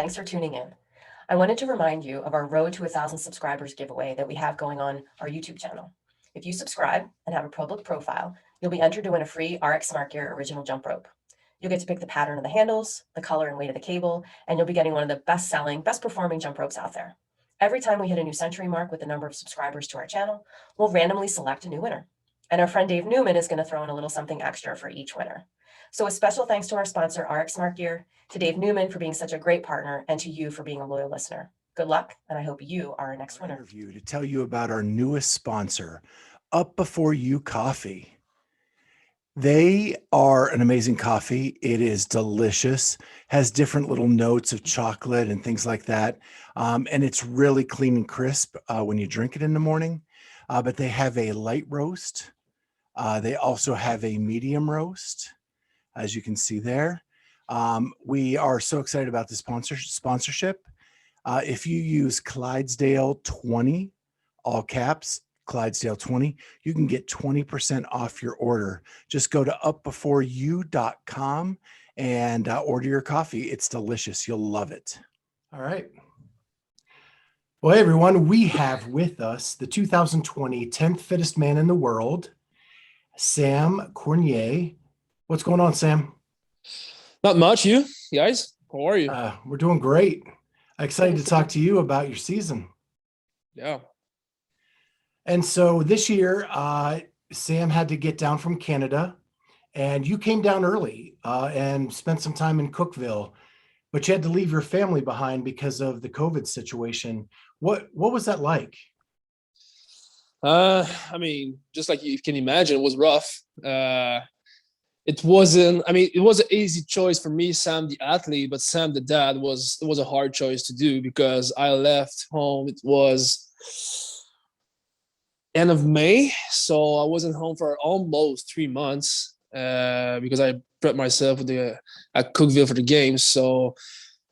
thanks for tuning in. I wanted to remind you of our Road to 1,000 Subscribers giveaway that we have going on our YouTube channel. If you subscribe and have a public profile, you'll be entered to win a free RX Smart Gear original jump rope. You'll get to pick the pattern of the handles, the color and weight of the cable, and you'll be getting one of the best-selling, best-performing jump ropes out there. Every time we hit a new century mark with the number of subscribers to our channel, we'll randomly select a new winner. And our friend Dave Newman is going to throw in a little something extra for each winner. So a special thanks to our sponsor, RX Smart Gear, to Dave Newman for being such a great partner, and to you for being a loyal listener. Good luck, and I hope you are our next winner. Interview to tell you about our newest sponsor, Up Before You Coffee. They are an amazing coffee. It is delicious, has different little notes of chocolate and things like that. And it's really clean and crisp when you drink it in the morning. But they have a light roast. They also have a medium roast, as you can see there. We are so excited about this sponsorship. If you use Clydesdale 20, all caps, Clydesdale 20, you can get 20% off your order. Just go to upbeforeyou.com and order your coffee. It's delicious. You'll love it. All right. Well, hey, everyone, we have with us the 2020 10th fittest man in the world, Sam Cournoyer. What's going on, Sam? Not much. You guys, how are you? We're doing great. Excited to talk to you about your season. Yeah. And so this year, Sam had to get down from Canada, and you came down early and spent some time in Cookeville, but you had to leave your family behind because of the COVID situation. What was that like? I mean, just like you can imagine, it was rough. It was an easy choice for me, Sam the athlete, but Sam the dad it was a hard choice to do because I left home. It was end of May, so I wasn't home for almost 3 months because I prepped myself at Cookeville for the games. So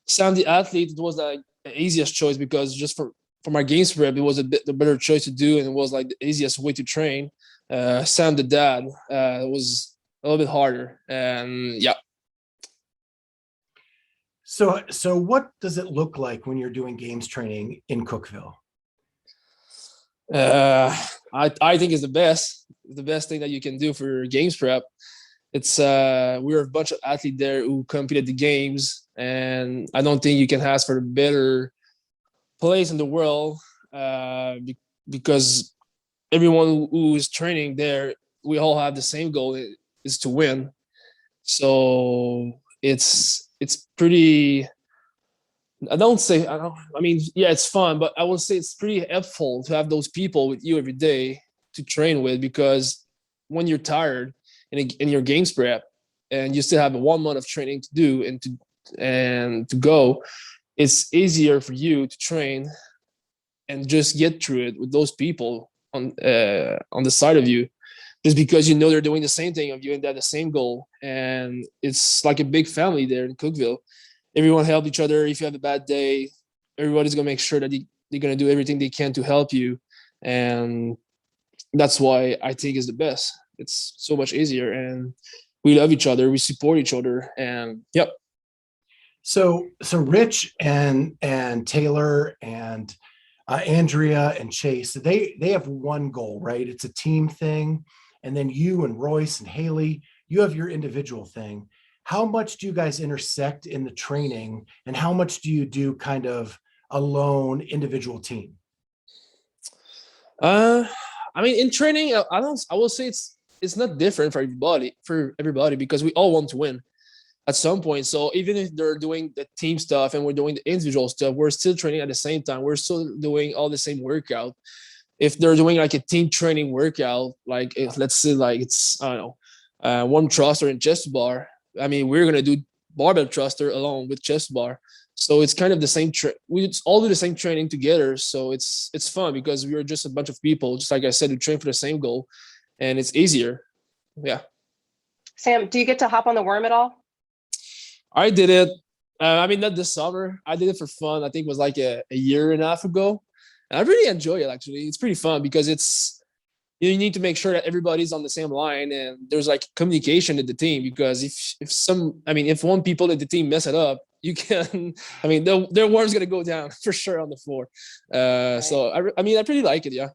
Sam the athlete, it was like the easiest choice because just for my games prep, it was the better choice to do, and it was like the easiest way to train. Sam the dad, it was a little bit harder, and yeah. So what does it look like when you're doing games training in Cookeville? I think it's the best thing that you can do for games prep. It's we're a bunch of athletes there who compete at the games, and I don't think you can ask for a better place in the world because everyone who is training there, we all have the same goal, is to win. So it's pretty. It's fun, but I would say it's pretty helpful to have those people with you every day to train with, because when you're tired in your games prep and you still have 1 month of training to do and to go, it's easier for you to train and just get through it with those people on the side of you, just because you know they're doing the same thing of you and they have the same goal. And it's like a big family there in Cookeville. Everyone help each other. If you have a bad day, everybody's gonna make sure that they're gonna do everything they can to help you, and that's why I think it's the best. It's so much easier, and we love each other, we support each other, and yep. So Rich and Taylor and Andrea and Chase, they have one goal, right? It's a team thing, and then you and Royce and Haley, you have your individual thing. How much do you guys intersect in the training, and how much do you do kind of a lone individual team? In training, I will say it's not different for everybody because we all want to win at some point. So even if they're doing the team stuff and we're doing the individual stuff, we're still training at the same time. We're still doing all the same workout. If they're doing like a team training workout, like let's say like it's, I don't know, one thruster and chest bar, I mean, we're going to do barbell thruster along with chest bar. So it's kind of the same. We all do the same training together. So it's fun because we are just a bunch of people, just like I said, who train for the same goal, and it's easier. Yeah. Sam, do you get to hop on the worm at all? I did it. Not this summer. I did it for fun. I think it was like a year and a half ago. And I really enjoy it, actually. It's pretty fun because you need to make sure that everybody's on the same line and there's like communication in the team, because if one people in the team mess it up, you can, I mean, their worm's going to go down for sure on the floor. So I mean, I pretty like it. Yeah.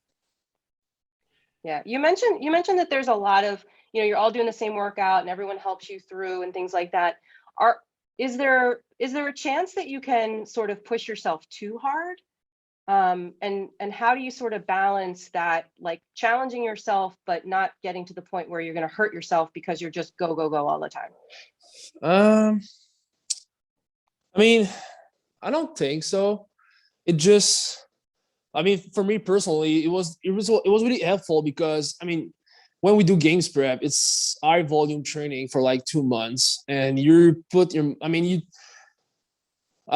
Yeah. You mentioned that there's a lot of, you're all doing the same workout and everyone helps you through and things like that. Is there a chance that you can sort of push yourself too hard? And how do you sort of balance that, like challenging yourself, but not getting to the point where you're going to hurt yourself because you're just go all the time? I mean, I don't think so. It just, I mean, for me personally, it was really helpful because, I mean, when we do games prep, it's high volume training for like 2 months, and I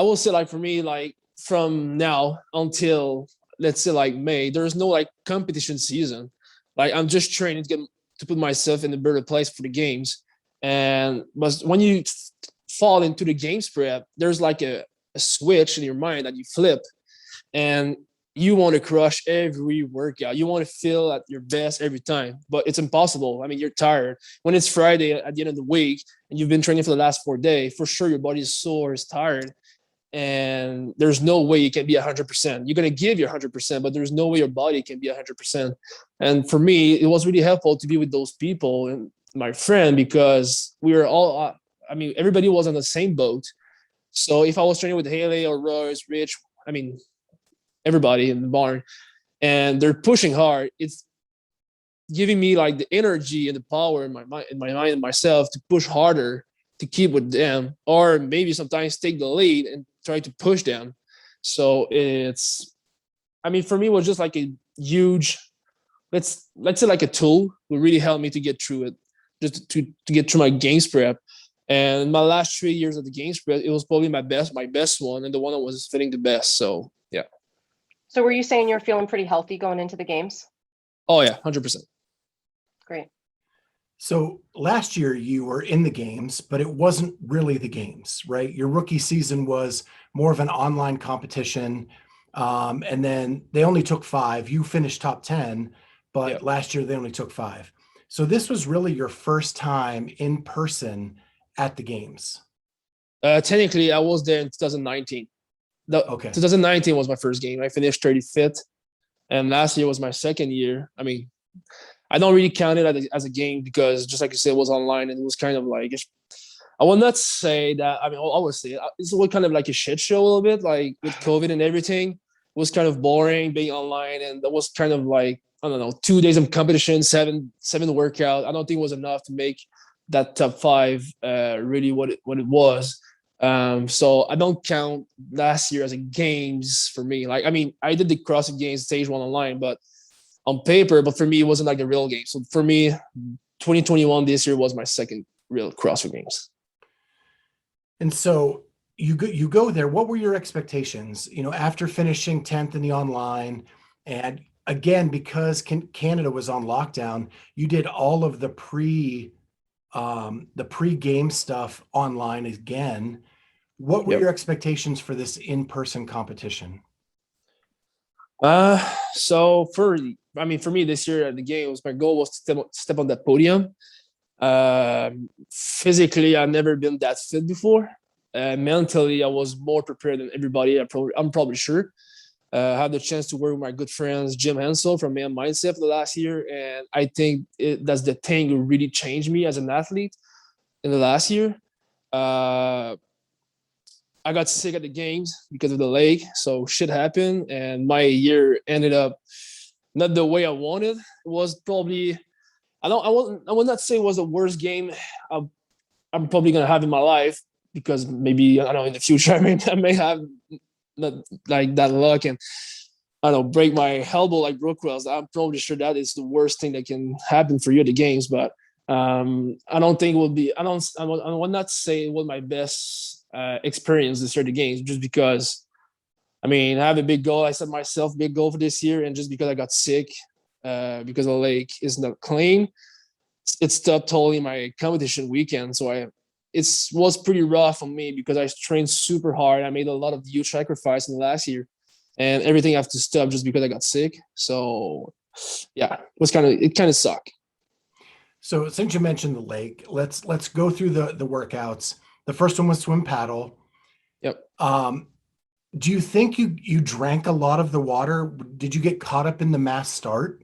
will say, like, for me, like from now until, let's say, like May, there's no like competition season. Like, I'm just training to put myself in a better place for the games. But when you fall into the games prep, there's like a switch in your mind that you flip, and you want to crush every workout. You want to feel at your best every time, but it's impossible. I mean, you're tired. When it's Friday at the end of the week and you've been training for the last 4 days, for sure your body is sore, is tired, and there's no way you can be 100%. You're going to give your 100%, but there's no way your body can be 100%. And for me, it was really helpful to be with those people and my friend, because we were all, I mean, everybody was on the same boat. So if I was training with Haley or Royce, Rich, I mean, everybody in the barn, and they're pushing hard, it's giving me like the energy and the power in my mind and myself to push harder, to keep with them, or maybe sometimes take the lead and try to push them. So it's, I mean, for me, it was just like a huge, let's say like a tool will really help me to get through it, just to get through my games prep. And my last 3 years of the games prep, it was probably my best one, and the one that was fitting the best. So yeah. So were you saying you're feeling pretty healthy going into the games? Oh yeah, 100%. Great. So last year you were in the games, but it wasn't really the games, right? Your rookie season was more of an online competition. And then they only took 5. You finished top 10, but last year they only took 5. So this was really your first time in person at the games. Technically, I was there in 2019. Okay. 2019 was my first game. I finished 35th, and last year was my second year. I mean, I don't really count it as a game because, just like you said, it was online, and it was kind of like, I will not say that. I mean, I would say it was kind of like a shit show a little bit, like with COVID and everything. It was kind of boring being online, and that was kind of like, I don't know, 2 days of competition, seven workout. I don't think it was enough to make that top 5 really what it was. So I don't count last year as a games for me. Like, I mean, I did the CrossFit Games stage 1 online, but on paper, but for me, it wasn't like a real game. So for me, 2021 this year was my second real CrossFit Games. And so you go there. What were your expectations, after finishing 10th in the online? And again, because Canada was on lockdown, you did all of the pre-game stuff online again. What were your expectations for this in-person competition? So for me this year at the games, my goal was to step on that podium. Physically, I've never been that fit before. Mentally, I was more prepared than everybody. I'm probably sure. I had the chance to work with my good friends Jim Hensel from Man Mindset for the last year, and I think that's the thing that really changed me as an athlete in the last year. I got sick at the games because of the leg, so shit happened, and my year ended up not the way I wanted. It was probably, I will not say it was the worst game I'm probably gonna have in my life, because maybe, I don't know, in the future I may have not like that luck and, I don't know, break my elbow like Brooke Wells. I'm probably sure that is the worst thing that can happen for you at the games. But I don't think it will be. I will not say it was my best experience this year at the games, just because, I mean, I have a big goal. I set myself a big goal for this year, and just because I got sick, because the leg is not clean, it stopped totally my competition weekend. So it was pretty rough on me because I trained super hard. I made a lot of huge sacrifice in the last year, and everything I have to stop just because I got sick. So yeah, it kind of sucked. So since you mentioned the lake, let's go through the workouts. The first one was swim paddle. Yep. Do you think you drank a lot of the water? Did you get caught up in the mass start?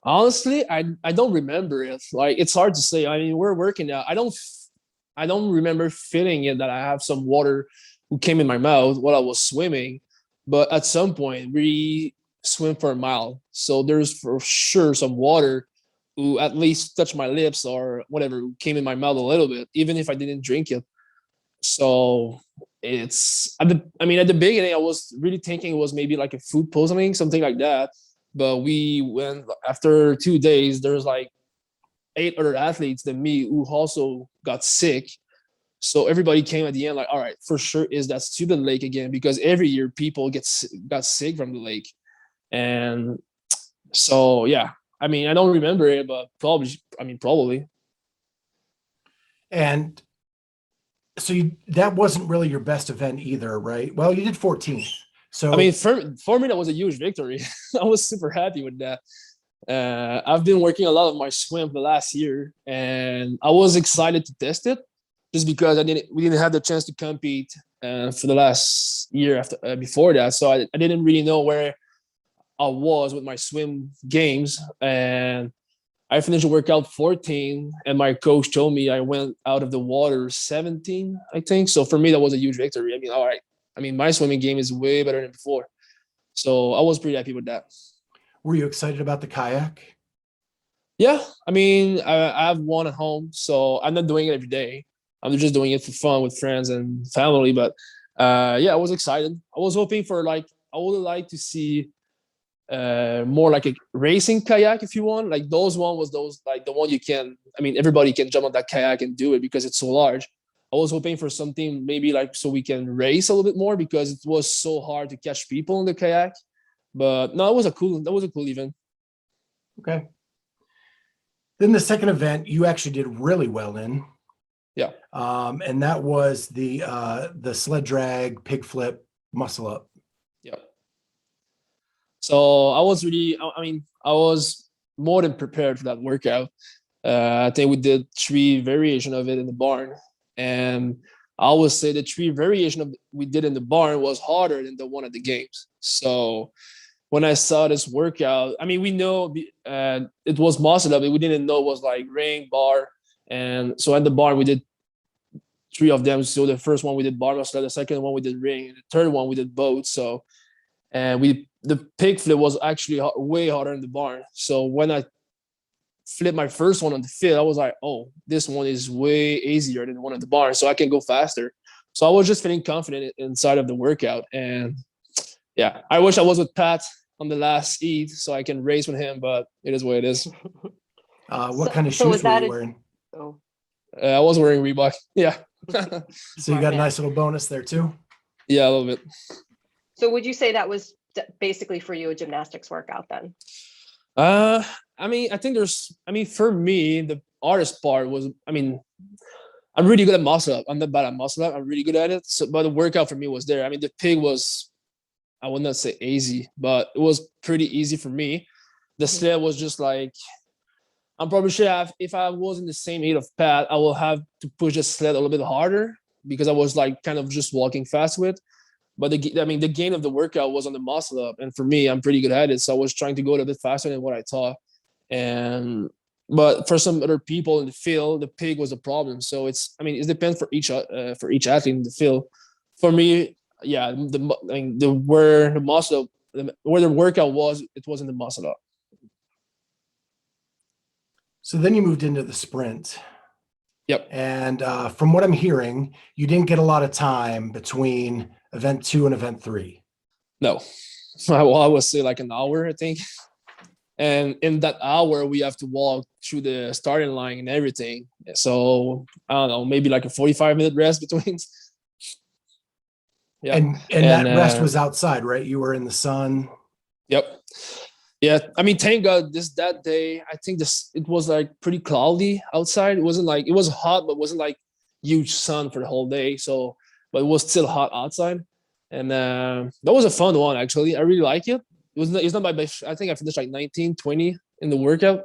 Honestly, I don't remember it. Like it's hard to say. I mean, we're working out. I don't remember feeling it that I have some water who came in my mouth while I was swimming. But at some point, we swim for a mile, so there's for sure some water who at least touched my lips or whatever who came in my mouth a little bit, even if I didn't drink it. So it's I mean, at the beginning, I was really thinking it was maybe like a food poisoning, something like that. But we went after 2 days. There's like 8 other athletes than me who also got sick. So everybody came at the end like, all right, for sure is that stupid lake again, because every year people got sick from the lake. And so yeah, I mean, I don't remember it, but probably. And so that wasn't really your best event either, right? Well, you did 14th. So I mean, for me that was a huge victory. I was super happy with that. I've been working a lot on my swim for the last year, and I was excited to test it, just because we didn't have the chance to compete for the last year after before that, so I didn't really know where I was with my swim games, and I finished the workout 14, and my coach told me I went out of the water 17, I think. So for me, that was a huge victory. I mean, all right. I mean, my swimming game is way better than before, so I was pretty happy with that. were you excited about the kayak? Yeah, I mean, I have one at home, so I'm not doing it every day. I'm just doing it for fun with friends and family. But yeah, I was excited. I was hoping for like I would like to see more like a racing kayak, if you want. Like those like the one you can. I mean, everybody can jump on that kayak and do it because it's so large. I was hoping for something maybe like so we can race a little bit more, because it was so hard to catch people in the kayak. But no, that was a cool event. Okay. Then the second event you actually did really well in. Yeah. And that was the sled drag, pig flip, muscle up. Yeah. So I was really, I mean, I was more than prepared for that workout. I think we did 3 variation of it in the barn, and I would say the 3 variation of we did in the barn was harder than the one at the games. So when I saw this workout, I mean, we know it was muscle up. We didn't know it was like ring, bar, and so at the barn we did 3 of them. So the first one we did bar muscle up, the second one we did ring, and the third one we did both. So and the pig flip was actually way harder in the barn. So when I flipped my first one on the field, I was like, oh, this one is way easier than the one at the barn, so I can go faster. So I was just feeling confident inside of the workout. And yeah, I wish I was with Pat on the last eat so I can race with him, but it is what it is. What kind of so shoes was were that you a- wearing? Oh, I was wearing Reebok. Yeah. So you got a nice little bonus there too. Yeah, a little bit. so would you say that was basically for you a gymnastics workout then? I mean, I mean, for me, the hardest part was, I mean, I'm really good at muscle up. I'm not bad at muscle up. I'm really good at it. So, but the workout for me was there. I mean, the pig was, I would not say easy, but it was pretty easy for me. The sled was just like, I'm probably sure if I was in the same height of Pat, I will have to push the sled a little bit harder, because I was like kind of just walking fast with. But I mean, the gain of the workout was on the muscle up, and for me, I'm pretty good at it. So I was trying to go a little bit faster than what I thought. And but for some other people in the field, the pig was a problem. So it's, I mean, it depends for each athlete in the field. For me, yeah, I mean, where the muscle, where the workout was, it was in the muscle up. So then you moved into the sprint. Yep. And from what I'm hearing, you didn't get a lot of time between event 2 and event 3. No, I would say like an hour, I think. And in that hour, we have to walk through the starting line and everything. So I don't know, maybe like a 45-minute rest between. Yeah. And that rest was outside, right? You were in the sun. Yep. Yeah. I mean, thank God that day, I think it was like pretty cloudy outside. It wasn't like, it was hot, but it wasn't like huge sun for the whole day. So, but it was still hot outside. And that was a fun one, actually. I really like it. It's not my best. I think I finished like 19, 20 in the workout.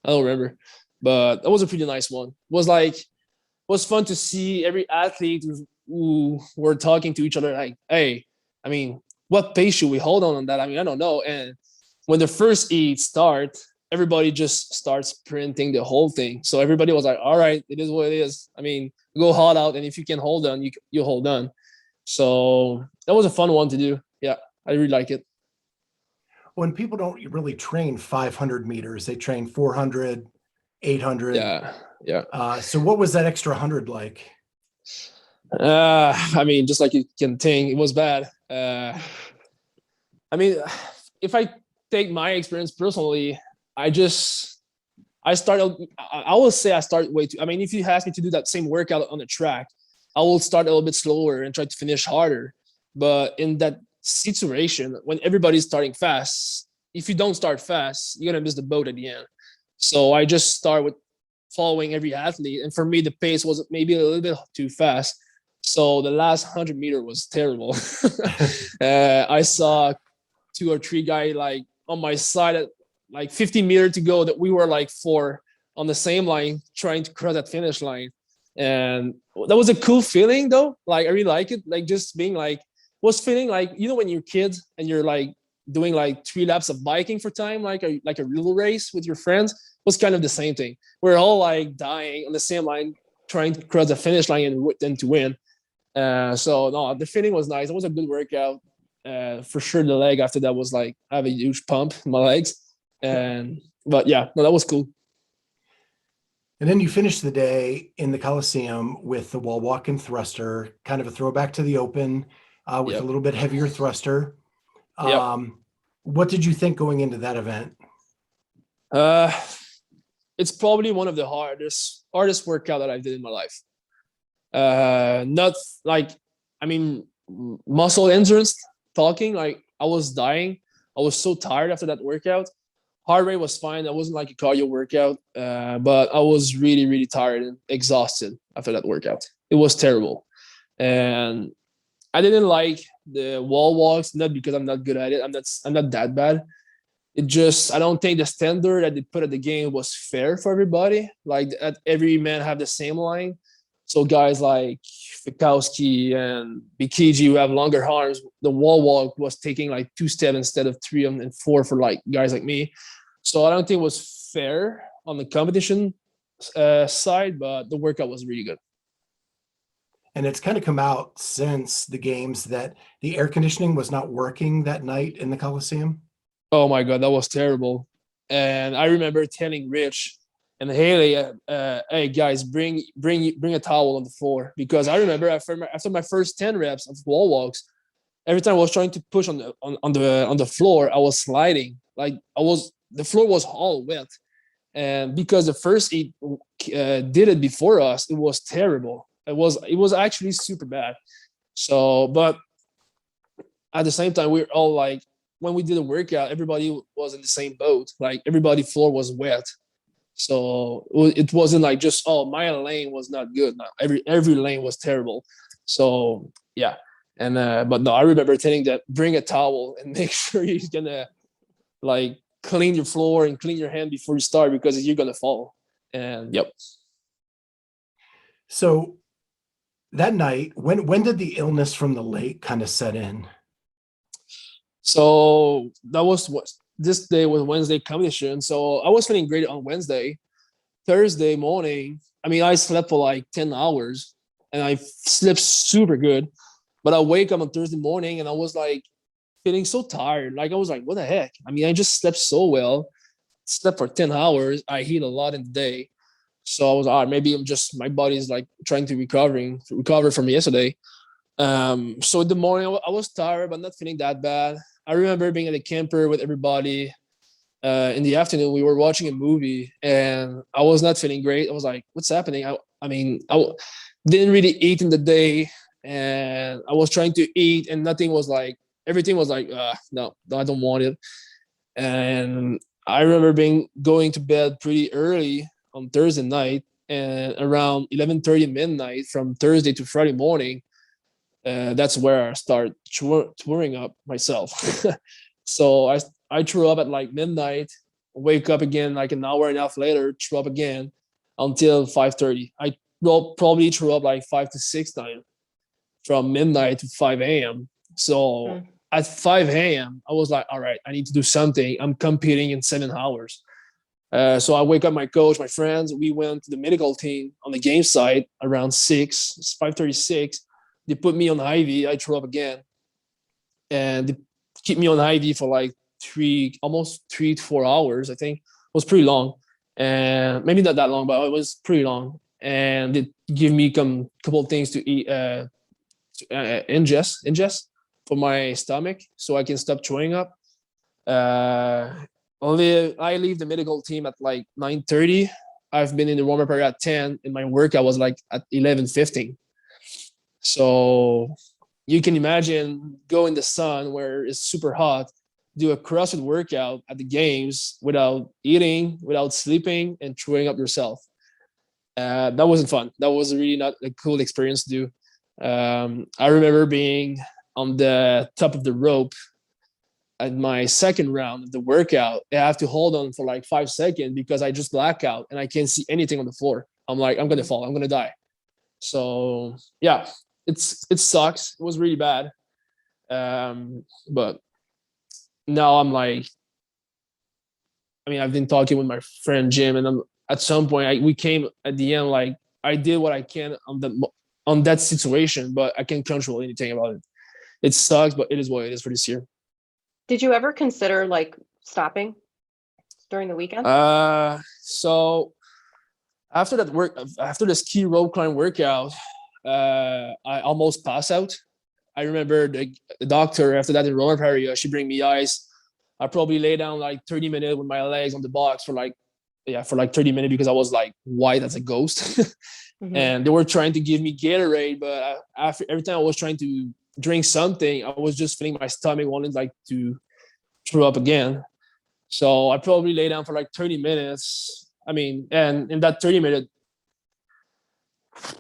I don't remember, but that was a pretty nice one. It was fun to see every athlete who were talking to each other like, hey, I mean, what pace should we hold on that? I mean, I don't know. And when the first heat starts, everybody just starts sprinting the whole thing. So everybody was like, all right, it is what it is. I mean, go hard out, and if you can hold on, you hold on. So that was a fun one to do. Yeah, I really like it. When people don't really train 500 meters, they train 400, 800. Yeah, yeah. So what was that extra 100 like? I mean, just like you can think, it was bad. I mean, if I take my experience personally, I started. I will say I started way too. I mean, if you ask me to do that same workout on the track, I will start a little bit slower and try to finish harder. But in that situation, when everybody's starting fast, if you don't start fast, you're gonna miss the boat at the end. So I just start with following every athlete, and for me, the pace was maybe a little bit too fast. So the last 100-meter was terrible. I saw 2 or 3 guys like on my side at like 50 meters to go, that we were like 4 on the same line trying to cross that finish line. And that was a cool feeling though. Like I really like it. Like just being like, was feeling like, you know, when you're kids and you're like doing like 3 laps of biking for time, like a real race with your friends, was kind of the same thing. We're all like dying on the same line, trying to cross the finish line and then to win. So no, the feeling was nice. It was a good workout. For sure the leg after that was like, I have a huge pump in my legs. But yeah, no, that was cool. And then you finished the day in the Coliseum with the wall walk and thruster, kind of a throwback to the Open, with Yep. a little bit heavier thruster. Yep. What did you think going into that event? It's probably one of the hardest workout that I did in my life. Not like, I mean, muscle endurance talking, like I was dying. I was so tired after that workout. Heart rate was fine. That wasn't like a cardio workout, but I was really, really tired and exhausted after that workout. It was terrible. And I didn't like the wall walks, not because I'm not good at it. I'm not that bad. It just, I don't think the standard that they put at the game was fair for everybody. Like that every man have the same line. So guys like Fikowski and Bikiji who have longer arms, the wall walk was taking like 2 steps instead of 3 and 4 for like guys like me. So I don't think it was fair on the competition side, but the workout was really good. And it's kind of come out since the games that the air conditioning was not working that night in the Coliseum. Oh my God, that was terrible. And I remember telling Rich and Haley, hey guys, bring a towel on the floor, because I remember after my first 10 reps of wall walks, every time I was trying to push on the floor, I was sliding. Like the floor was all wet, and because the first 8 did it before us, it was terrible. It was actually super bad. So, but at the same time, we're all like, when we did a workout, everybody was in the same boat. Like everybody floor was wet. So it wasn't like just, oh, my lane was not good. No, every lane was terrible. So yeah. And but no, I remember telling that bring a towel and make sure you're gonna like clean your floor and clean your hand before you start, because you're gonna fall. And yep. So that night, when did the illness from the lake kind of set in? So that was what this day was Wednesday competition. So I was feeling great on Wednesday. Thursday morning, I mean, I slept for like 10 hours and I slept super good. But I wake up on Thursday morning and I was like feeling so tired. Like I was like, what the heck? I mean, I just slept so well, slept for 10 hours. I eat a lot in the day. So I was, all right, maybe I'm just, my body's like trying to recover from yesterday. So in the morning, I was tired, but not feeling that bad. I remember being at the camper with everybody. In the afternoon, we were watching a movie, and I was not feeling great. I was like, "What's happening?" I mean, didn't really eat in the day, and I was trying to eat, and nothing was like. Everything was like, no, I don't want it. And I remember going to bed pretty early on Thursday night, and around 11:30 midnight from Thursday to Friday morning. That's where I start touring up myself. So I threw up at like midnight, wake up again like an hour and a half later, threw up again until 5:30. I probably threw up like 5 to 6 times. from midnight to 5 a.m. So at 5 a.m., I was like, all right, I need to do something. I'm competing in 7 hours. So I wake up my coach, my friends. We went to the medical team on the game site around 5:36. They put me on IV. I threw up again. And they keep me on IV for like almost 3 to 4 hours, I think. It was pretty long. And maybe not that long, but it was pretty long. And they give me a couple of things to eat, ingest for my stomach so I can stop throwing up. I leave the medical team at like 9:30. I've been in the warm-up area at 10, and my workout was like at 11:15. So you can imagine go in the sun where it's super hot, do a CrossFit workout at the games without eating, without sleeping, and throwing up yourself. That wasn't fun. That was really not a cool experience to do. I remember being on the top of the rope at my second round of the workout. I have to hold on for like 5 seconds because I just black out and I can't see anything on the floor. I'm like, I'm gonna fall. I'm gonna die. So yeah, it sucks. It was really bad. But now I'm like, I mean, I've been talking with my friend Jim, and at some point we came at the end, like I did what I can on that situation, but I can't control anything about it. It sucks, but it is what it is for this year. Did you ever consider like stopping during the weekend? So after the ski rope climb workout, I almost passed out. I remember the doctor after that in roller area, she bring me ice. I probably lay down like 30 minutes with my legs on the box for like 30 minutes because I was like white as a ghost. And they were trying to give me Gatorade, but after every time I was trying to drink something, I was just feeling my stomach wanted like to throw up again. So I probably lay down for like 30 minutes. I mean, and in that 30 minutes,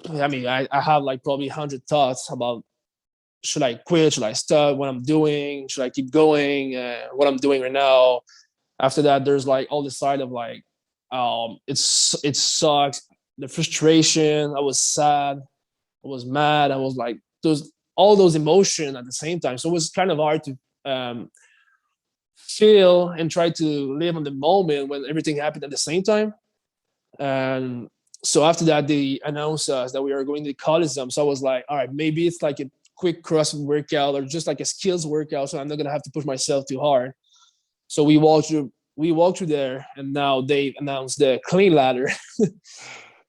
I mean, I have like probably 100 thoughts about should I quit? Should I stop what I'm doing? Should I keep going? What I'm doing right now. After that, there's like all the side of like, it sucks. The frustration. I was sad. I was mad. I was like all those emotions at the same time. So it was kind of hard to feel and try to live in the moment when everything happened at the same time. And so after that, they announced us that we are going to the Coliseum. So I was like, all right, maybe it's like a quick CrossFit workout or just like a skills workout. So I'm not gonna have to push myself too hard. So we walked through there, and now they announced the clean ladder.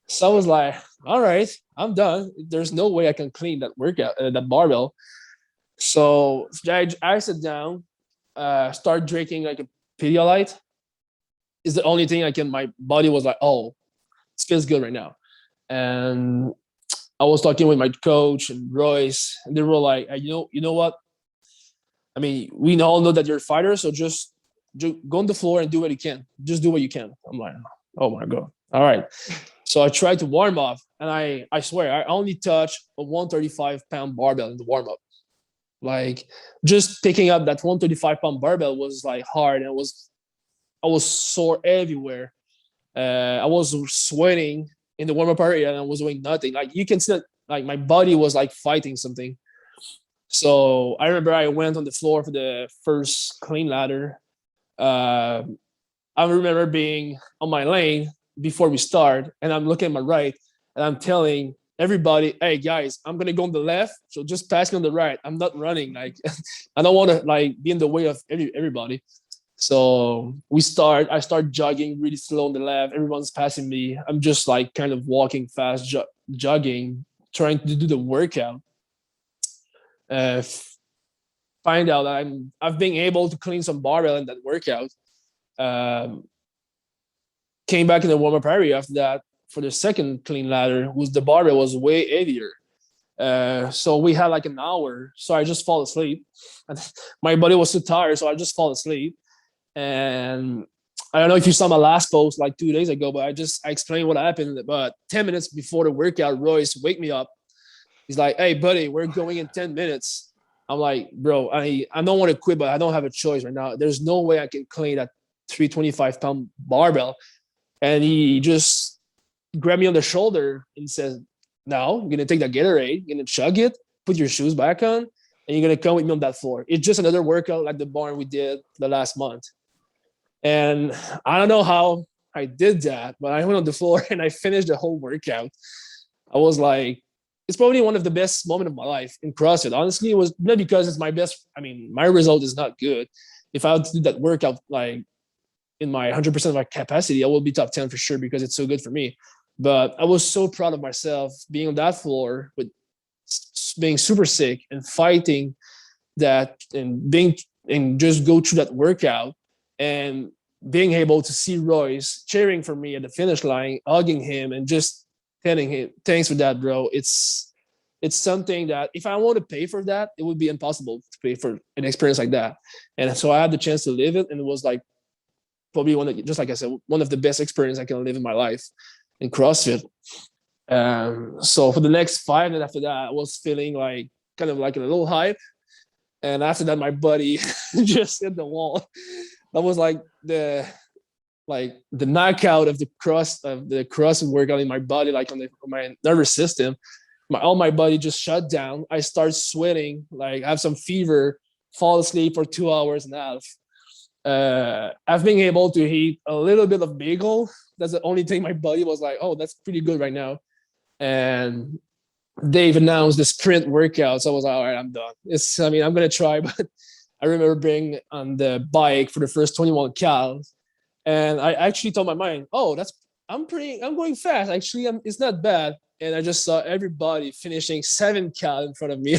So I was like, all right, I'm done. There's no way I can clean that workout, that barbell. So I sat down, start drinking like a Pedialyte. Is the only thing I can. My body was like, oh, it feels good right now. And I was talking with my coach and Royce, and they were like, you know what? I mean, we all know that you're a fighter, so just go on the floor and do what you can. Just do what you can. I'm like, oh my God. All right. So I tried to warm up, and I swear I only touched a 135-pound barbell in the warm up. Like just picking up that 135-pound barbell was like hard, and I was sore everywhere. I was sweating in the warm-up area, and I was doing nothing. Like you can see that like my body was like fighting something. So I remember I went on the floor for the first clean ladder. I remember being on my lane before we start, and I'm looking at my right, and I'm telling everybody, hey guys, I'm gonna go on the left, so just pass me on the right. I'm not running. Like I don't want to like be in the way of everybody. So I start jogging really slow on the left. Everyone's passing me. I'm just like kind of walking fast, jogging, trying to do the workout. Find out that I've been able to clean some barbell in that workout. Came back in the warm-up area after that for the second clean ladder, the barbell was way heavier. So we had like an hour. So I just fall asleep. My body was too tired, so I just fall asleep. And I don't know if you saw my last post like 2 days ago, but I explained what happened. But 10 minutes before the workout, Royce wake me up. He's like, hey, buddy, we're going in 10 minutes. I'm like, bro, I don't want to quit, but I don't have a choice right now. There's no way I can clean that 325-pound barbell. And he just grabbed me on the shoulder and says, now you're going to take that Gatorade, you're going to chug it, put your shoes back on, and you're gonna come with me on that floor. It's just another workout like the barn we did the last month. And I don't know how I did that, but I went on the floor and I finished the whole workout. I was like, it's probably one of the best moments of my life in CrossFit. Honestly, it was not because it's my best. I mean, my result is not good. If I had to do that workout like in my 100% of my capacity, I will be top 10 for sure because it's so good for me. But I was so proud of myself being on that floor with being super sick and fighting that and just go through that workout and being able to see Royce cheering for me at the finish line, hugging him and just telling him, thanks for that, bro. It's something that if I want to pay for that, it would be impossible to pay for an experience like that. And so I had the chance to live it. And it was like probably just like I said, one of the best experiences I can live in my life in CrossFit. So for the next 5 minutes after that, I was feeling like kind of like a little hype. And after that, my buddy just hit the wall. That was like the knockout of the CrossFit workout in my body, like on my nervous system. All my body just shut down. I start sweating, like I have some fever, fall asleep for 2 hours and a half. I've been able to eat a little bit of bagel. That's the only thing my body was like, oh, that's pretty good right now. And Dave announced the sprint workout. So I was like, all right, I'm done. I'm going to try. But I remember being on the bike for the first 21 cals. And I actually told my mind, oh, I'm going fast. Actually, it's not bad. And I just saw everybody finishing 7 cal in front of me.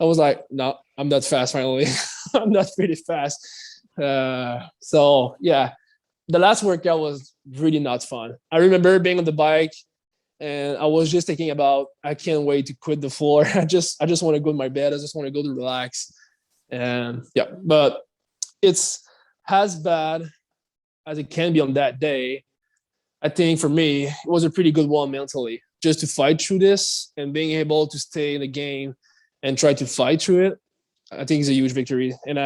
I was like, no, I'm not fast finally. I'm not pretty fast. So yeah, the last workout was really not fun. I remember being on the bike and I was just thinking about, I can't wait to quit the floor. I just want to go to my bed. I just want to go to relax. And yeah, but it's as bad as it can be on that day. I think for me, it was a pretty good one mentally, just to fight through this and being able to stay in the game and try to fight through it. I think it's a huge victory. And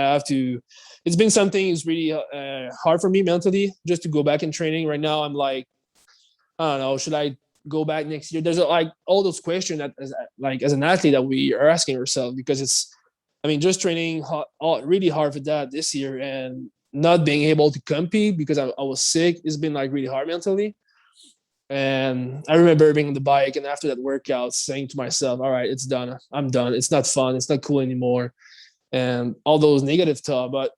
it's been something that's really hard for me mentally, just to go back in training. Right now, I'm like, I don't know, should I go back next year? There's like all those questions that as an athlete that we are asking ourselves, because just training really hard for that this year and not being able to compete because I was sick. It's been like really hard mentally. And I remember being on the bike and after that workout saying to myself, all right, it's done. I'm done. It's not fun. It's not cool anymore. And all those negative thoughts. But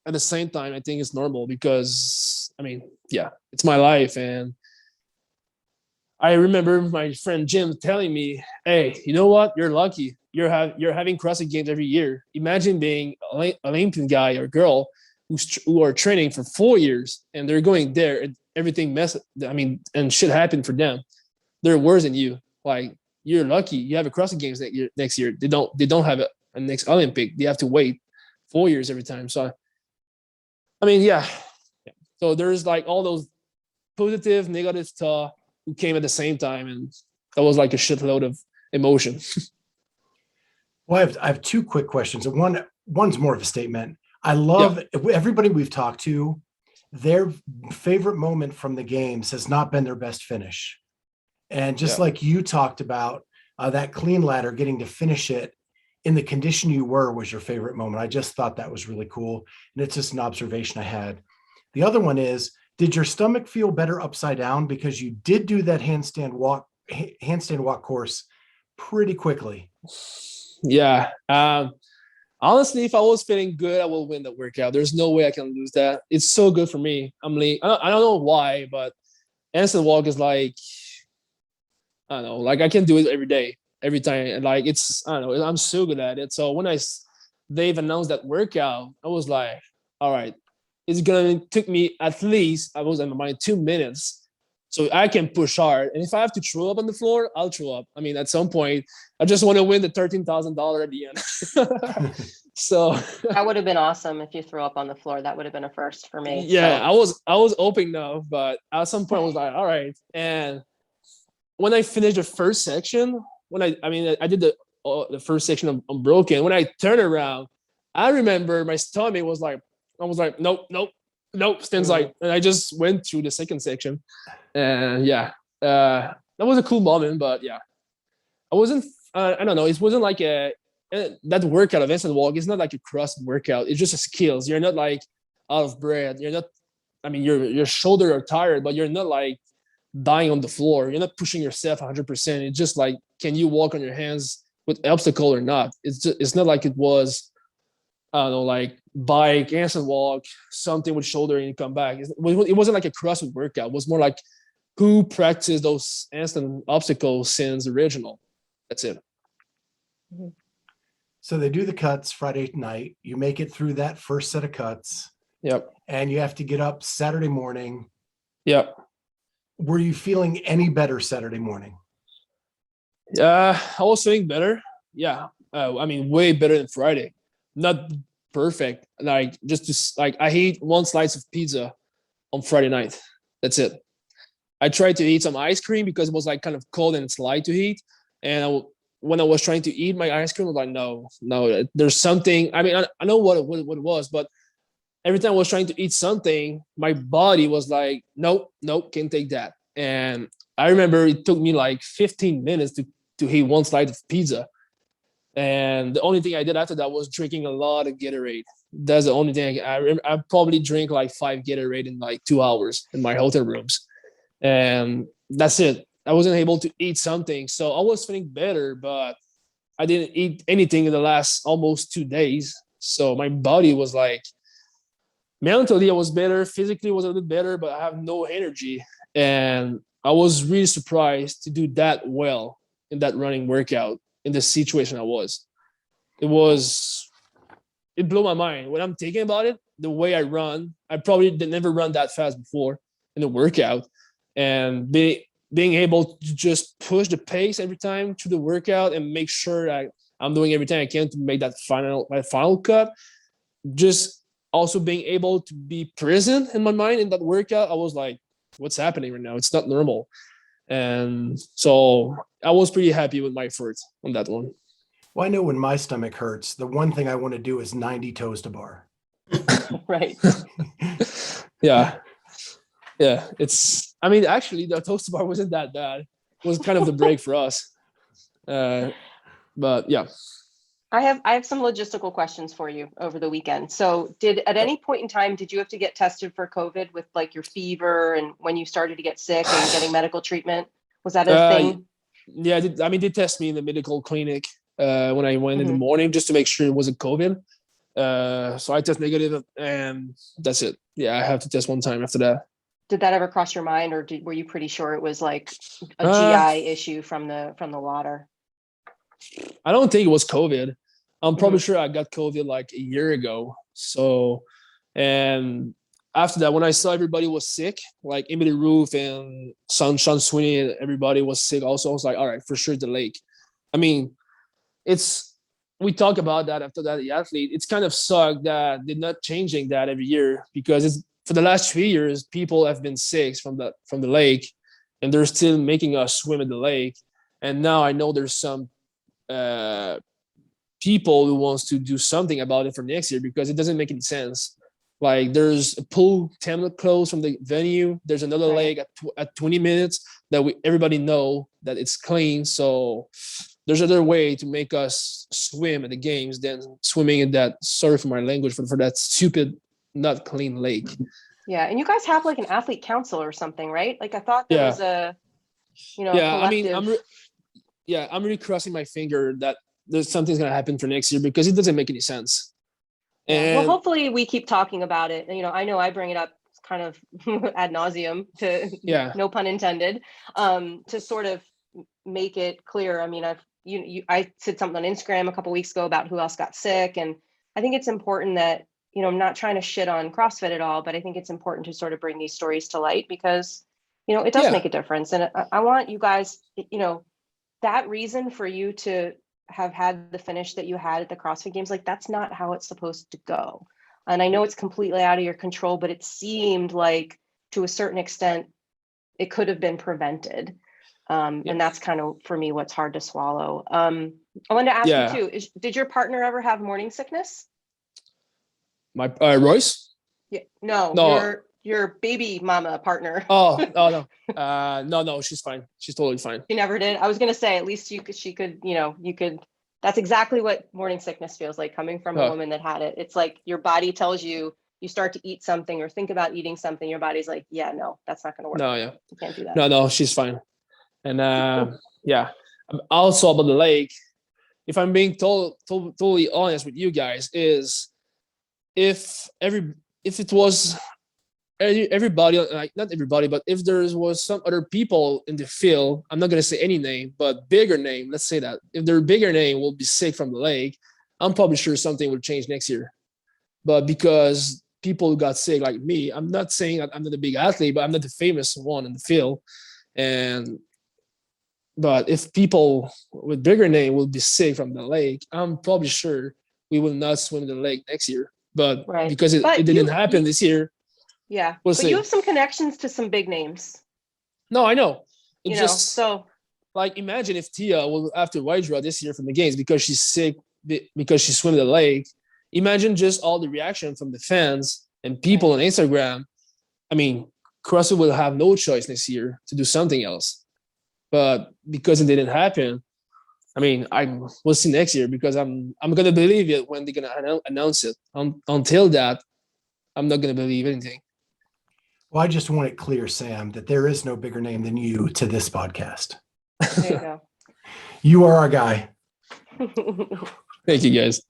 at the same time, I think it's normal because, it's my life. And I remember my friend Jim telling me, hey, you know what? You're lucky. You're having CrossFit Games every year. Imagine being an Olympian guy or girl who are training for 4 years and they're going there and everything and shit happened for them. They're worse than you. Like, you're lucky. You have a CrossFit Games next year. They don't have a next Olympic. They have to wait 4 years every time. So, yeah. So there's like all those positive, negative thoughts who came at the same time. And that was like a shitload of emotion. Well, I have 2 quick questions. One's more of a statement. I love everybody we've talked to. Their favorite moment from the games has not been their best finish. And just like you talked about, that clean ladder, getting to finish it in the condition you were was your favorite moment. I just thought that was really cool. And it's just an observation I had. The other one is, did your stomach feel better upside down? Because you did do that handstand walk course pretty quickly. Yeah. Honestly, if I was feeling good, I will win the workout. There's no way I can lose that. It's so good for me. I don't know why, but handstand walk is like, I don't know, like I can do it every day, every time. Like I don't know, I'm so good at it. So when Dave announced that workout, I was like, all right, it's gonna take me at least, I was in my mind, 2 minutes. So I can push hard. And if I have to throw up on the floor, I'll throw up. At some point, I just want to win the $13,000 at the end. So that would have been awesome if you threw up on the floor. That would have been a first for me. Yeah, so. I was hoping no, but at some point I was like, all right. And when I finished the first section, I did the first section unbroken. When I turned around, I remember my stomach was like, I was like, nope, stands like, and I just went through the second section. And that was a cool moment, but yeah, I wasn't I don't know. It wasn't like that workout of instant walk is not like a CrossFit workout. It's just a skills. You're not like out of breath. You're not. I mean, your shoulder are tired, but you're not like dying on the floor. You're not pushing yourself 100%. It's just like, can you walk on your hands with obstacle or not? It's not like it was, I don't know, like bike, instant walk, something with shoulder and you come back. It wasn't like a CrossFit workout. It was more like who practiced those instant obstacles since the original. That's it. So they do the cuts Friday night. You make it through that first set of cuts. Yep. And you have to get up Saturday morning. Yep. Were you feeling any better Saturday morning? I was feeling better. Yeah. I mean, way better than Friday. Not perfect. Like I ate one slice of pizza on Friday night. That's it. I tried to eat some ice cream because it was like kind of cold and it's light to eat. And when I was trying to eat my ice cream, I was like, no, there's something. I mean, I know what it was, but every time I was trying to eat something, my body was like, nope, can't take that. And I remember it took me like 15 minutes to eat one slice of pizza. And the only thing I did after that was drinking a lot of Gatorade. That's the only thing I probably drank like 5 Gatorade in like 2 hours in my hotel rooms. And that's it. I wasn't able to eat something. So I was feeling better, but I didn't eat anything in the last almost 2 days. So my body was like, mentally I was better, physically was a little bit better, but I have no energy. And I was really surprised to do that well in that running workout in the situation I was. It blew my mind. When I'm thinking about it, the way I run, I probably never run that fast before in a workout. And being able to just push the pace every time through the workout and make sure that I'm doing everything I can to make that my final cut. Just also being able to be present in my mind in that workout, I was like, what's happening right now? It's not normal. And so I was pretty happy with my effort on that one. Well, I know when my stomach hurts, the one thing I want to do is 90 toes to bar. Right. Yeah. I mean, actually, the toast bar wasn't that bad. It was kind of the break for us. But yeah. I have some logistical questions for you over the weekend. So at any point in time, did you have to get tested for COVID with like your fever and when you started to get sick and getting medical treatment? Was that a thing? Yeah, they did test me in the medical clinic when I went in the morning just to make sure it wasn't COVID. So I tested negative and that's it. Yeah, I have to test one time after that. Did that ever cross your mind, or were you pretty sure it was like a GI issue from the water? I don't think it was COVID. I'm probably sure I got COVID like a year ago. So, and after that, when I saw everybody was sick, like Emily Roof and Sean Sweeney, everybody was sick also. I was like, all right, for sure the lake. I mean, we talk about that after that, the athlete, it's kind of sucked that they're not changing that every year because for the last 3 years, people have been sick from the lake and they're still making us swim in the lake. And now I know there's some people who wants to do something about it for next year because it doesn't make any sense. Like there's a pool 10 minutes close from the venue. There's another lake at 20 minutes that everybody know that it's clean. So there's another way to make us swim at the games than swimming in that, sorry for my language, for that stupid, not clean lake. Yeah. And you guys have like an athlete council or something, right? Like I thought there was a, collective. I mean, I'm really crossing my finger that there's something's going to happen for next year because it doesn't make any sense. And well, hopefully we keep talking about it. I know I bring it up kind of ad nauseum no pun intended, to sort of make it clear. I mean, I said something on Instagram a couple of weeks ago about who else got sick. And I think it's important that, I'm not trying to shit on CrossFit at all, but I think it's important to sort of bring these stories to light because, it does make a difference. And I want you guys, that reason for you to have had the finish that you had at the CrossFit Games, like that's not how it's supposed to go. And I know it's completely out of your control, but it seemed like to a certain extent, it could have been prevented. And that's kind of, for me, what's hard to swallow. I wanted to ask you too, did your partner ever have morning sickness? My Royce? Yeah, no. your baby mama partner. Oh no, she's fine. She's totally fine. She never did. I was gonna say, at least she could, you could. That's exactly what morning sickness feels like, coming from a woman that had it. It's like your body tells you, you start to eat something or think about eating something, your body's like, yeah, no, that's not gonna work. No, yeah, you can't do that. No, she's fine. And yeah, also about the lake, if I'm being totally honest with you guys, is if it was everybody, like not everybody, but if there was some other people in the field, I'm not gonna say any name, but bigger name, let's say that if their bigger name will be sick from the lake, I'm probably sure something will change next year. But because people who got sick like me, I'm not saying I'm not a big athlete, but I'm not the famous one in the field. But if people with bigger name will be sick from the lake, I'm probably sure we will not swim in the lake next year. But because it didn't happen this year. Yeah, we'll but see. You have some connections to some big names. No, I know. So like imagine if Tia will have to withdraw this year from the games because she's sick, because she swam in the lake. Imagine just all the reaction from the fans and people on Instagram. I mean, CrossFit will have no choice next year to do something else. But because it didn't happen, I mean, we'll see next year, because I'm gonna believe it when they're gonna announce it. Until that, I'm not gonna believe anything. Well, I just want it clear, Sam, that there is no bigger name than you to this podcast. There you go. You are our guy. Thank you, guys.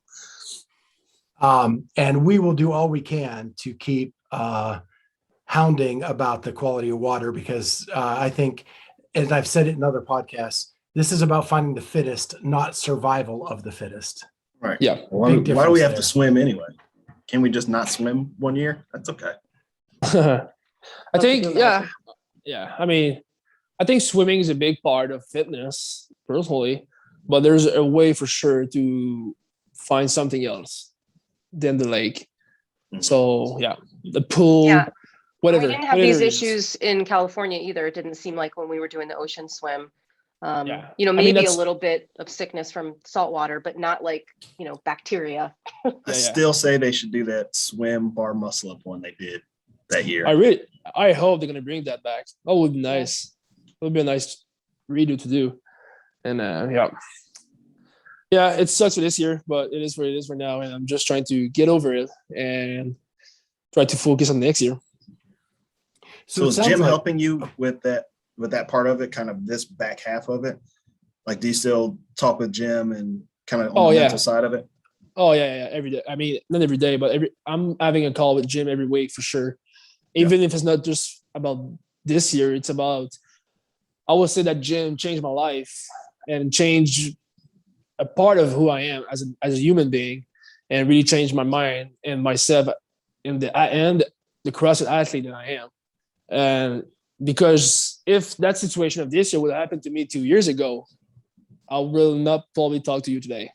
And we will do all we can to keep hounding about the quality of water, because I think, as I've said it in other podcasts, this is about finding the fittest, not survival of the fittest. Right. Yeah. Why do we have to swim anyway? Can we just not swim one year? That's okay. I think, yeah. I mean, I think swimming is a big part of fitness, personally, but there's a way for sure to find something else than the lake. So yeah, the pool, whatever. We didn't have these issues in California either. It didn't seem like when we were doing the ocean swim. Maybe a little bit of sickness from salt water, but not like, bacteria. I still say they should do that swim bar muscle up one they did that year. I hope they're gonna bring that back. That would be nice. It would be a nice redo to do. And it sucks for this year, but it is what it is for now. And I'm just trying to get over it and try to focus on next year. So is Jim helping you with that part of it, kind of this back half of it? Like, do you still talk with Jim and kind of on the mental side of it? Oh yeah, every day. I mean, not every day, but I'm having a call with Jim every week for sure. Even if it's not just about this year, it's about, I would say that Jim changed my life and changed a part of who I am as a human being, and really changed my mind and myself and the CrossFit athlete that I am. And because if that situation of this year would have happened to me 2 years ago, I will not probably talk to you today.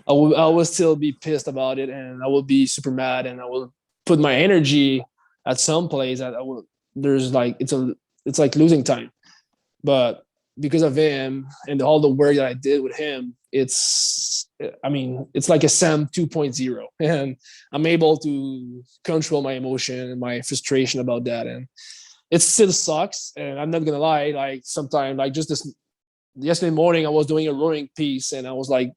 I will still be pissed about it, and I will be super mad, and I will put my energy at some place that it's like losing time. But because of him and all the work that I did with him, it's like a Sam 2.0, and I'm able to control my emotion and my frustration about that. And it still sucks. And I'm not going to lie. Like sometimes, like just yesterday morning, I was doing a rowing piece, and I was like,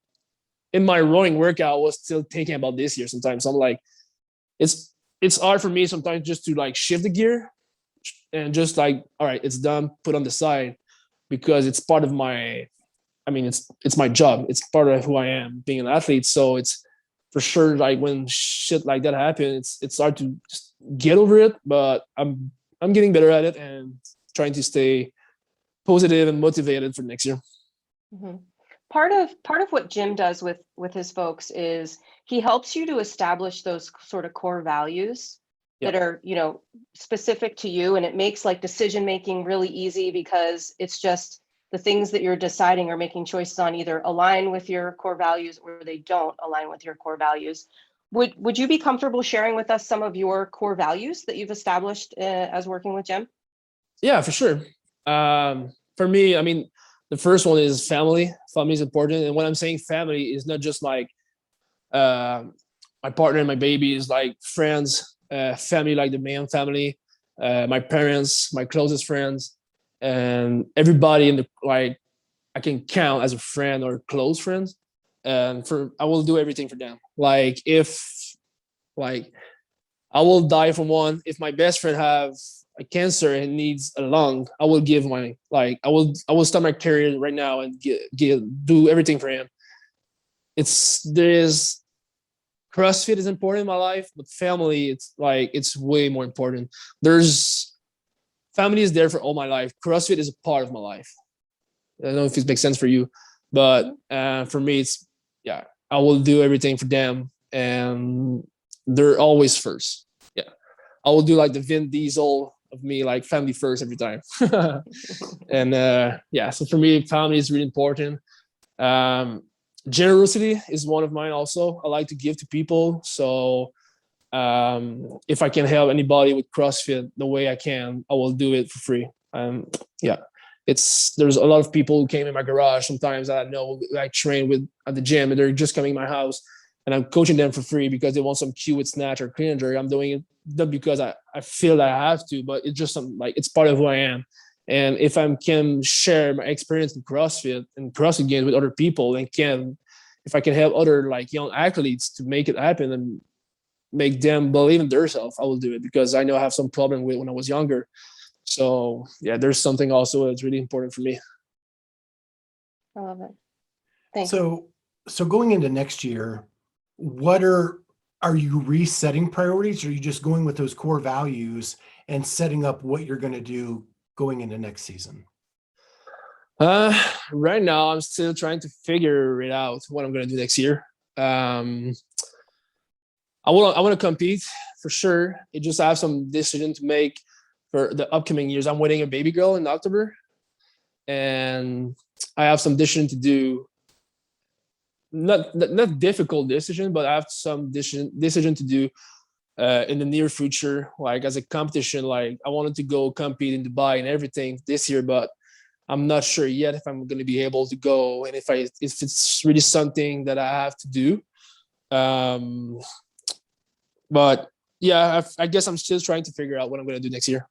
in my rowing workout, I was still thinking about this year sometimes. So I'm like, it's hard for me sometimes just to like shift the gear and just like, all right, it's done, put on the side, because it's part of it's my job. It's part of who I am, being an athlete. So it's for sure, like when shit like that happens, it's hard to just get over it, but I'm getting better at it and trying to stay positive and motivated for next year. Mm-hmm. Part of what Jim does with his folks is he helps you to establish those sort of core values that are, specific to you. And it makes like decision making really easy, because it's just the things that you're deciding or making choices on either align with your core values or they don't align with your core values. Would you be comfortable sharing with us some of your core values that you've established as working with Jim? Yeah, for sure. For me, I mean, the first one is family. Family is important. And when I'm saying family, is not just like my partner and my baby, is like friends, family, like the main family, my parents, my closest friends, and everybody in the like I can count as a friend or close friends. And I will do everything for them. Like if like I will die for one. If my best friend have a cancer and needs a lung, I will give my I will start my career right now and do everything for him. There's CrossFit is important in my life, but family, it's way more important. There's family is there for all my life. CrossFit is a part of my life. I don't know if it makes sense for you, but for me, I will do everything for them, and they're always first. Yeah, I will do like the Vin Diesel of me, like family first every time. And so for me, family is really important. Generosity is one of mine also. I like to give to people. So if I can help anybody with CrossFit the way I can, I will do it for free. There's a lot of people who came in my garage sometimes that I know I train with at the gym, and they're just coming to my house, and I'm coaching them for free because they want some cue with snatch or clean and jerk. I'm doing it not because I feel that I have to, but it's just something like it's part of who I am. And if I can share my experience in CrossFit and CrossFit games with other people, and if I can help other like young athletes to make it happen and make them believe in themselves, I will do it, because I know I have some problem with when I was younger. So yeah, there's something also that's really important for me. I love it. Thanks. So going into next year, what are you resetting priorities, or are you just going with those core values and setting up what you're going to do going into next season? Right now I'm still trying to figure it out what I'm going to do next year. I want to compete for sure. It just I have some decision to make for the upcoming years. I'm wedding a baby girl in October, and I have some decision to do. Not difficult decision, but I have some decision to do in the near future. Like as a competition, like I wanted to go compete in Dubai and everything this year, but I'm not sure yet if I'm going to be able to go, and if it's really something that I have to do. But yeah, I guess I'm still trying to figure out what I'm going to do next year.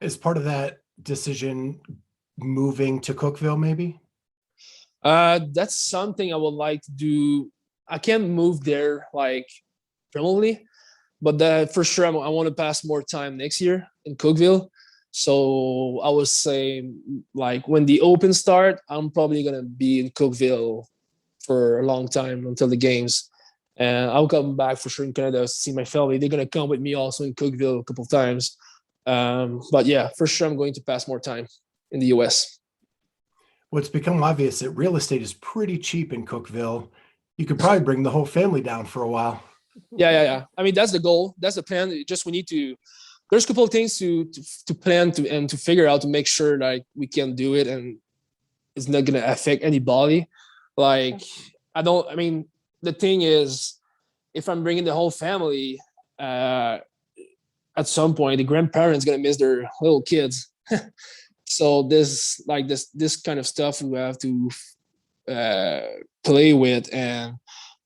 As part of that decision, moving to Cookeville, maybe? That's something I would like to do. I can't move there like permanently, but for sure I want to pass more time next year in Cookeville. So I would say like when the Open start, I'm probably going to be in Cookeville for a long time until the games. And I'll come back for sure in Canada to see my family. They're going to come with me also in Cookeville a couple of times. But yeah, for sure I'm going to pass more time in the US. Well, it's become obvious that real estate is pretty cheap in Cookeville. You could probably bring the whole family down for a while. Yeah. I mean, that's the goal. That's the plan. There's a couple of things to plan and to figure out to make sure like we can do it and it's not going to affect anybody. Like, the thing is, if I'm bringing the whole family, at some point, the grandparents going to miss their little kids. So this kind of stuff we have to play with, and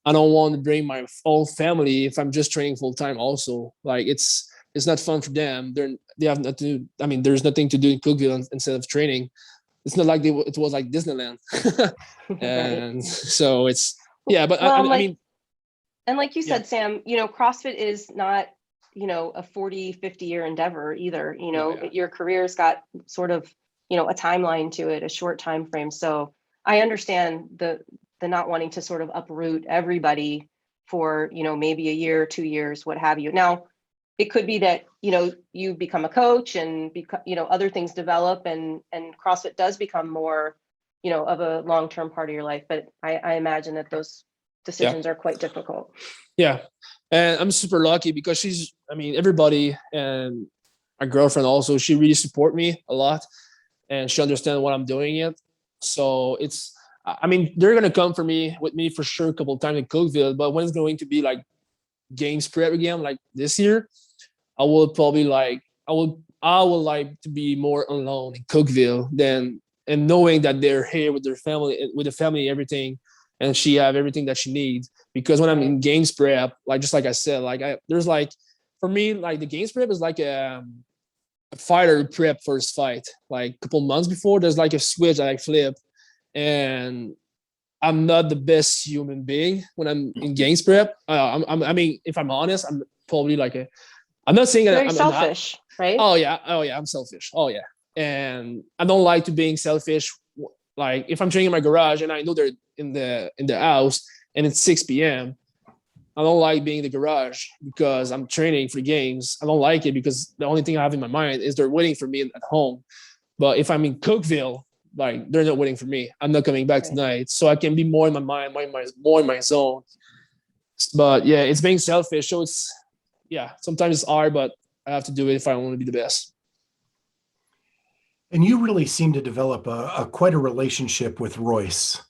I don't want to bring my whole family if I'm just training full time. Also, like it's not fun for them. They have nothing. There's nothing to do in Cookeville instead of training. It's not like it was like Disneyland, and so it's But well, and like you said, Sam, CrossFit is not a 40-50 year endeavor either. Your career's got sort of a timeline to it, a short time frame. So I understand the not wanting to sort of uproot everybody for maybe a year, 2 years, what have you. Now it could be that you become a coach and other things develop and CrossFit does become more of a long-term part of your life, but I imagine that those decisions are quite difficult. Yeah. And I'm super lucky because everybody, and my girlfriend also, she really support me a lot and she understands what I'm doing it. So they're going to come with me for sure a couple of times in Cookeville, but when it's going to be like games prep again, like this year, I will probably I would like to be more alone in Cookeville and knowing that they're here with their family, with the family, everything. and she have everything that she needs. Because when I'm in games prep, like just like I said, there's like, for me, like the games prep is like a fighter prep for his fight. Like a couple months before, there's like a switch that I flip, and I'm not the best human being when I'm in games prep. I mean, if I'm honest, I'm probably like I'm not saying Very I'm selfish, right? Oh yeah, I'm selfish. Oh yeah, and I don't like to being selfish. Like if I'm training in my garage and I know they're in the house and it's 6 p.m. I don't like being in the garage because I'm training for games. I don't like it because the only thing I have in my mind is they're waiting for me at home. But if I'm in Cookeville, like they're not waiting for me. I'm not coming back tonight, so I can be more in my mind, more in my zone. But yeah, it's being selfish. So it's sometimes it's hard, but I have to do it if I want to be the best. And you really seem to develop quite a relationship with Royce,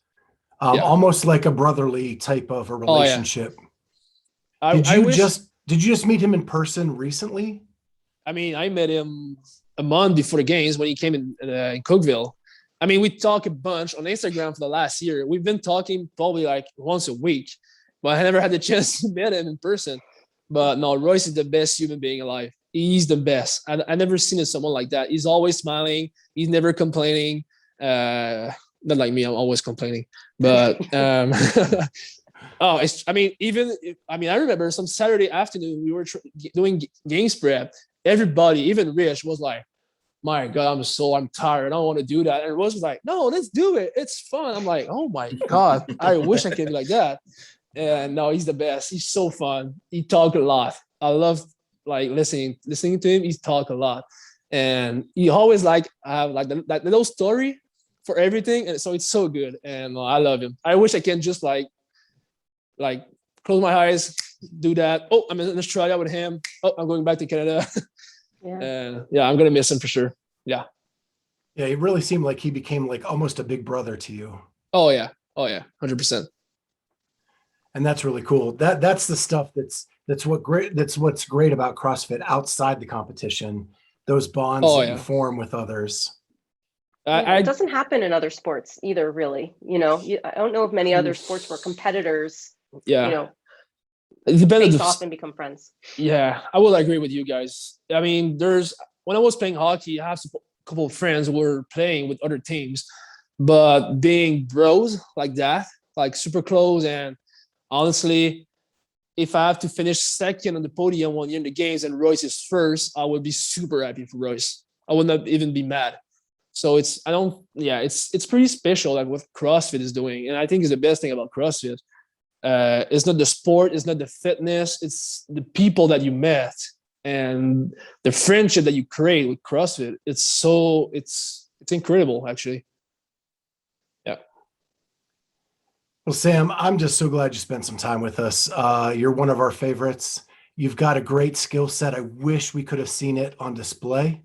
almost like a brotherly type of a relationship. Did you just meet him in person recently? I mean, I met him a month before the games when he came in Cookeville. I mean, we talk a bunch on Instagram for the last year. We've been talking probably like once a week, but I never had the chance to meet him in person. But no, Royce is the best human being alive. He's the best. I never seen someone like that. He's always smiling. He's never complaining. Not like me. I'm always complaining. But I remember some Saturday afternoon we were doing games prep. Everybody, even Rich, was like, "My God, I'm tired. I don't want to do that." And Rose was like, "No, let's do it. It's fun." I'm like, "Oh my God, I wish I could be like that." And no, he's the best. He's so fun. He talk a lot. I love like listening to him. He talk a lot, and he always like have like that little story for everything, and so it's so good. And I love him. I wish I can just like close my eyes, do that. Oh, I'm in Australia with him. Oh, I'm going back to Canada. And I'm gonna miss him for sure. Yeah. Yeah, it really seemed like he became like almost a big brother to you. Oh yeah, 100%. And that's really cool. That's the stuff that's what's great about CrossFit outside the competition. Those bonds that you form with others. It doesn't happen in other sports either, really. I don't know of many other sports where competitors, face off and become friends. Yeah, I will agree with you guys. I mean, when I was playing hockey, I have a couple of friends who were playing with other teams, but being bros like that, like super close, and honestly, if I have to finish second on the podium one year in the games and Royce is first, I would be super happy for Royce. I would not even be mad. So it's pretty special like what CrossFit is doing. And I think it's the best thing about CrossFit. It's not the sport, it's not the fitness, it's the people that you met and the friendship that you create with CrossFit. It's incredible, actually. Yeah. Well, Sam, I'm just so glad you spent some time with us. You're one of our favorites. You've got a great skill set. I wish we could have seen it on display.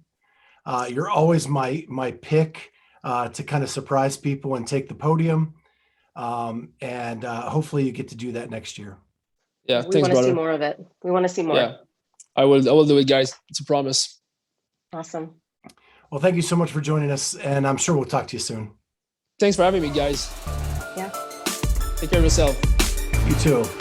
You're always my pick to kind of surprise people and take the podium. And hopefully you get to do that next year. Yeah, we want to see more of it. We want to see more. Yeah, I will do it, guys. It's a promise. Awesome. Well, thank you so much for joining us, and I'm sure we'll talk to you soon. Thanks for having me, guys. Yeah. Take care of yourself. You too.